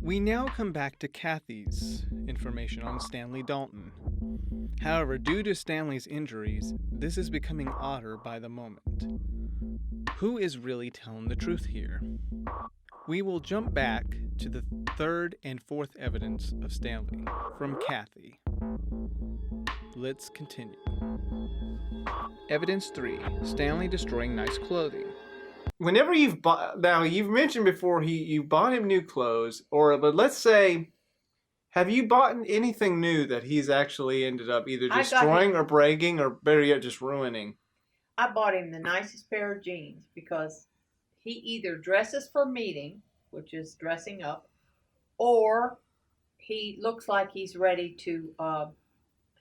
We now come back to Kathy's information on Stanley Dalton. However, due to Stanley's injuries, this is becoming odder by the moment. Who is really telling the truth here? We will jump back to the third and fourth evidence of Stanley from Kathy. Let's continue. Evidence 3, Stanley destroying nice clothing. Whenever you've bought, now you've mentioned before you bought him new clothes, but let's say, have you bought anything new that he's actually ended up either destroying or breaking or better yet just ruining? I bought him the nicest pair of jeans because he either dresses for meeting, which is dressing up, or he looks like he's ready to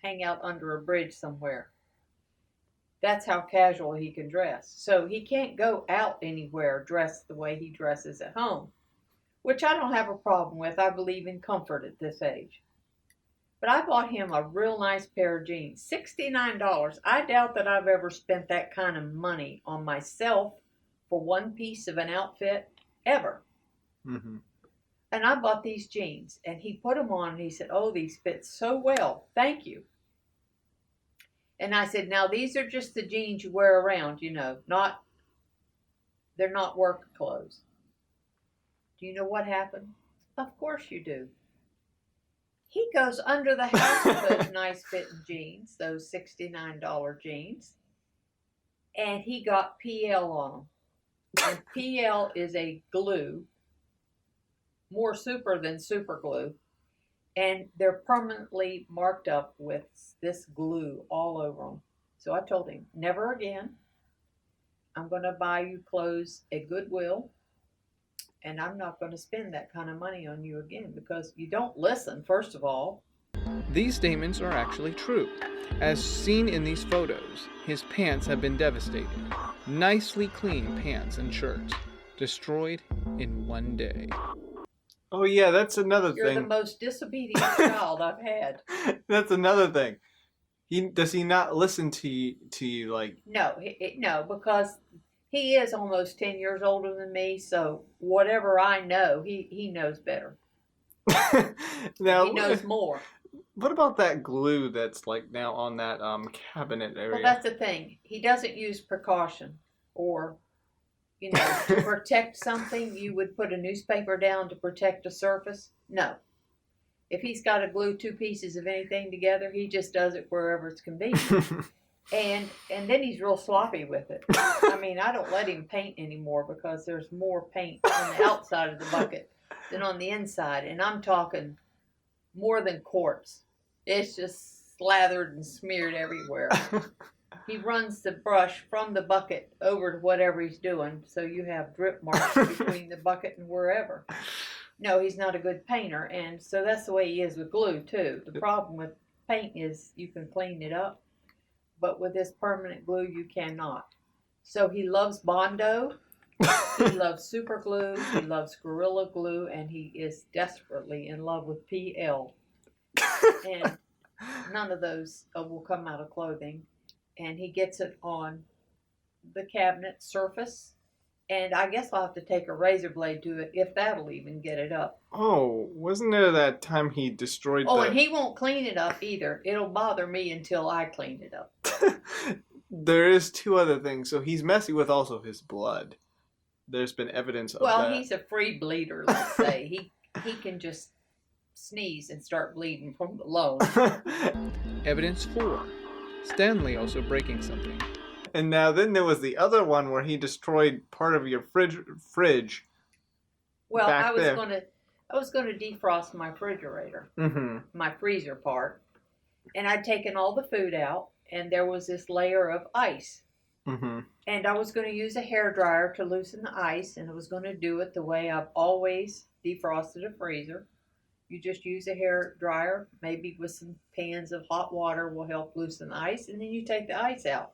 hang out under a bridge somewhere. That's how casual he can dress. So he can't go out anywhere dressed the way he dresses at home, which I don't have a problem with. I believe in comfort at this age. But I bought him a real nice pair of jeans, $69. I doubt that I've ever spent that kind of money on myself for one piece of an outfit ever. Mm-hmm. And I bought these jeans, and he put them on, and he said, "Oh, these fit so well. Thank you." And I said, "Now, these are just the jeans you wear around, they're not work clothes." Do you know what happened? Of course you do. He goes under the house with those nice fitting jeans, those $69 jeans, and he got PL on them. And PL is a glue, more super than super glue. And they're permanently marked up with this glue all over them. So I told him, never again. I'm going to buy you clothes at Goodwill. And I'm not going to spend that kind of money on you again because you don't listen, first of all. These statements are actually true. As seen in these photos, his pants have been devastated. Nicely clean pants and shirts. Destroyed in one day. Oh yeah, that's another thing. You're the most disobedient child I've had. That's another thing. Does he not listen to you like? No, because he is almost 10 years older than me. So whatever I know, he knows better. Now he knows more. What about that glue that's like now on that cabinet area? Well, that's the thing. He doesn't use precaution or. To protect something, you would put a newspaper down to protect a surface. No. If he's got to glue two pieces of anything together, he just does it wherever it's convenient. and then he's real sloppy with it. I mean, I don't let him paint anymore because there's more paint on the outside of the bucket than on the inside. And I'm talking more than quarts. It's just slathered and smeared everywhere. He runs the brush from the bucket over to whatever he's doing, so you have drip marks between the bucket and wherever. No, he's not a good painter, and so that's the way he is with glue, too. The problem with paint is you can clean it up, but with this permanent glue, you cannot. So he loves Bondo, he loves super glue, he loves Gorilla Glue, and he is desperately in love with PL. And none of those will come out of clothing. And he gets it on the cabinet surface. And I guess I'll have to take a razor blade to it if that'll even get it up. Oh, wasn't there that time he destroyed and he won't clean it up either. It'll bother me until I clean it up. There is two other things. So he's messy with also his blood. There's been evidence of that. Well, he's a free bleeder, let's say. He can just sneeze and start bleeding from the lungs. Evidence 4. Stanley also breaking something. And now then there was the other one where he destroyed part of your fridge. Well, I was going to defrost my refrigerator, my freezer part, and I'd taken all the food out, and there was this layer of ice. Mm-hmm. And I was going to use a hairdryer to loosen the ice, and I was going to do it the way I've always defrosted a freezer. You just use a hair dryer, maybe with some pans of hot water will help loosen the ice, and then you take the ice out.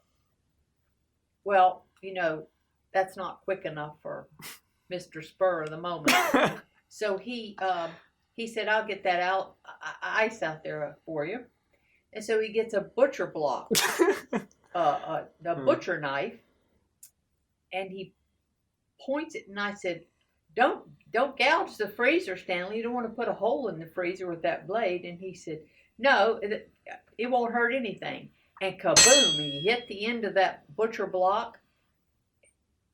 Well, that's not quick enough for Mr. Spur of the moment. So he said, "I'll get that ice out there for you." And so he gets a butcher block, a butcher knife, and he points it. And I said, "Don't gouge the freezer, Stanley. You don't want to put a hole in the freezer with that blade." And he said, "No, it won't hurt anything." And kaboom! He hit the end of that butcher block,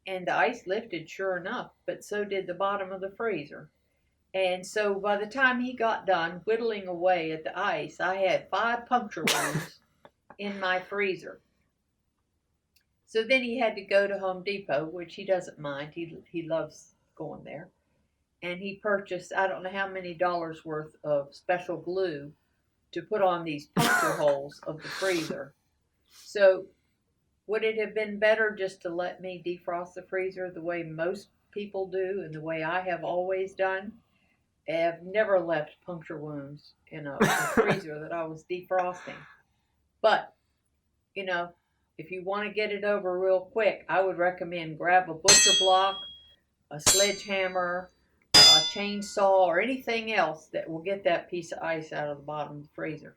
and the ice lifted, sure enough. But so did the bottom of the freezer. And so by the time he got done whittling away at the ice, I had 5 puncture wounds in my freezer. So then he had to go to Home Depot, which he doesn't mind. He loves going there. And he purchased, I don't know how many dollars worth of special glue to put on these puncture holes of the freezer. So would it have been better just to let me defrost the freezer the way most people do and the way I have always done? I've never left puncture wounds in a freezer that I was defrosting. But, you know, if you want to get it over real quick, I would recommend grab a butcher block, a sledgehammer, a chainsaw, or anything else that will get that piece of ice out of the bottom of the freezer.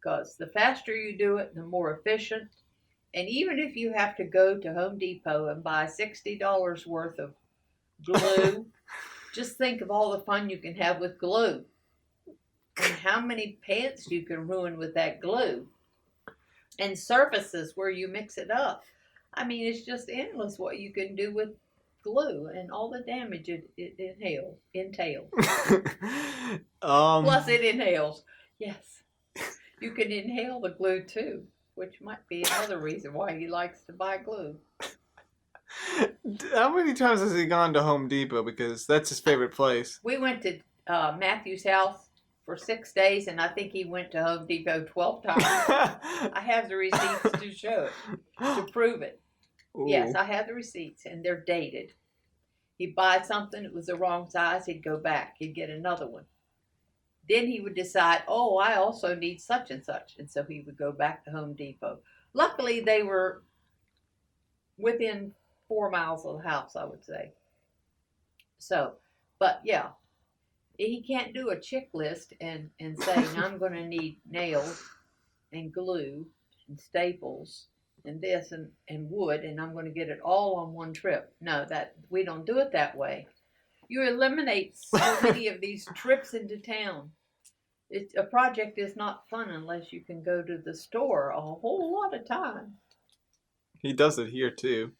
Because the faster you do it, the more efficient. And even if you have to go to Home Depot and buy $60 worth of glue, just think of all the fun you can have with glue. And how many pants you can ruin with that glue. And surfaces where you mix it up. I mean, it's just endless what you can do with glue and all the damage it entails. Plus it inhales. Yes. You can inhale the glue too, which might be another reason why he likes to buy glue. How many times has he gone to Home Depot? Because that's his favorite place. We went to Matthew's house for 6 days, and I think he went to Home Depot 12 times. I have the receipts to show it, to prove it. Ooh. Yes, I have the receipts, and they're dated. He'd buy something, it was the wrong size, he'd go back, he'd get another one. Then he would decide, oh, I also need such and such, and so he would go back to Home Depot. Luckily, they were within 4 miles of the house, I would say. So, but yeah, he can't do a checklist and say, I'm going to need nails and glue and staples and this and wood, and I'm going to get it all on one trip. No, that we don't do it that way. You eliminate so many of these trips into town. A project is not fun unless you can go to the store a whole lot of time. He does it here too.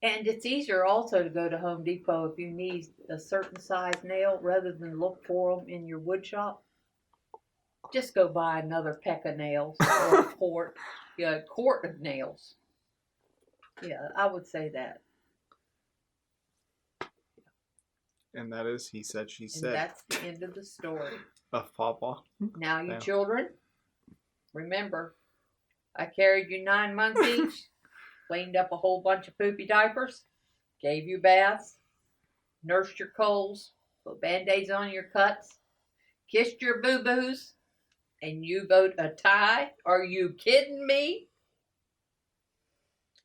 And it's easier also to go to Home Depot if you need a certain size nail rather than look for them in your wood shop. Just go buy another peck of nails or a quart of nails. Yeah, I would say that. And that is he said, she said. And that's the end of the story. Of Papa. Now, you children, remember, I carried you 9 months each. Cleaned up a whole bunch of poopy diapers, gave you baths, nursed your colds, put Band-Aids on your cuts, kissed your boo-boos, and you vote a tie? Are you kidding me?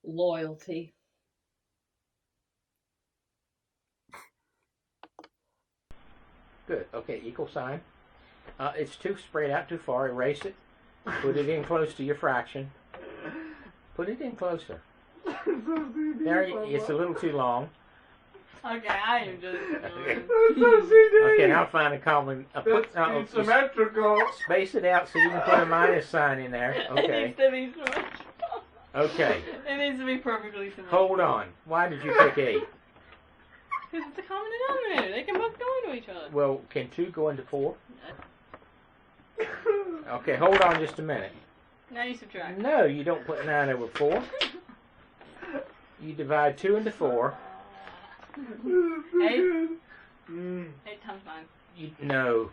Loyalty. Good. Okay, equal sign. It's too spread out too far. Erase it. Put it in close to your fraction. Put it in closer. There, it's a little too long. Okay, I am just. Okay, now find a common. It's symmetrical. Space it out so you can put a minus sign in there. Okay. It needs to be symmetrical. Okay. It needs to be perfectly symmetrical. Hold on. Why did you pick 8? Because it's a common denominator. They can both go into each other. Well, can 2 go into 4? Okay, hold on just a minute. Now you subtract. No, you don't put 9 over 4. You divide 2 into 4. 8? 8 times 9. No.